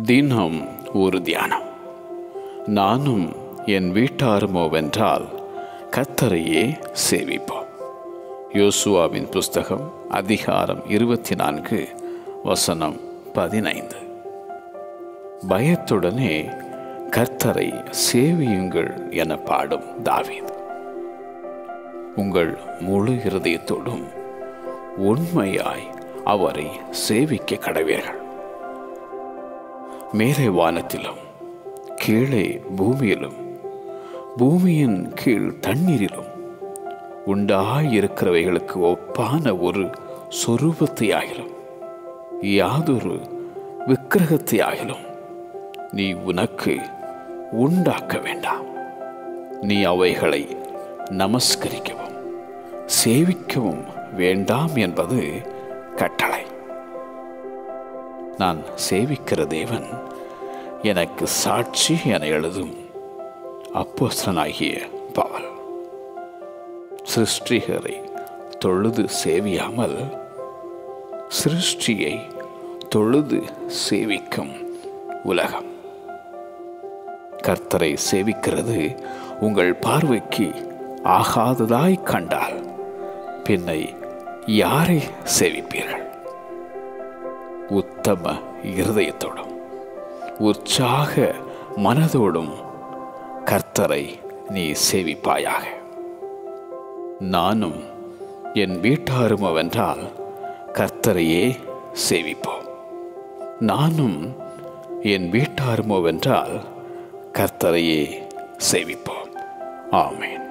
தினம் ஒரு தியானம். நானும் என் வீட்டாருமோவென்றால் கர்த்தரையே சேவிப்போம். யோசுவாவின் புஸ்தகம் அதிகாரம் 24 வசனம் 15. பயத்துடனே கர்த்தரை சேவியுங்கள் என பாடும் தாவீது. உங்கள் முழு இருதயத்தோடும் உண்மையாய் அவரை சேவிக்க கடவீர்கள். மேலே வானத்திலும் கீழே பூமியிலும் பூமியின் கீழ் தண்ணீரிலும் உண்டாயிருக்கிறவைகளுக்கு ஒப்பான ஒரு சொரூபத்தையாகிலும் யாதொரு விக்கிரகத்தையாகிலும் நீ உனக்கு உண்டாக்க வேண்டாம். நீ அவைகளை நமஸ்கரிக்கவும் சேவிக்கவும் வேண்டாம் என்பது கட்டளை. நான் சேவிக்கிற தேவன் எனக்கு சாட்சி என எழுதும் அப்போஸ்தலனாகிய பவுல். சிருஷ்டிகரை தொழுது சேவியாமல் சிருஷ்டியை தொழுது சேவிக்கும் உலகம். கர்த்தரை சேவிக்கிறது உங்கள் பார்வைக்கு ஆகாததாய் கண்டால் பின்னை யாரை சேவிப்பீர்கள்? உத்தம இருதயத்தோடும் உற்சாக மனதோடும் கர்த்தரை நீ சேவிப்பாயாக. நானும் என் வீட்டாருமோவென்றால் கர்த்தரையே சேவிப்போம். நானும் என் வீட்டாருமோவென்றால் கர்த்தரையே சேவிப்போம். ஆமென்.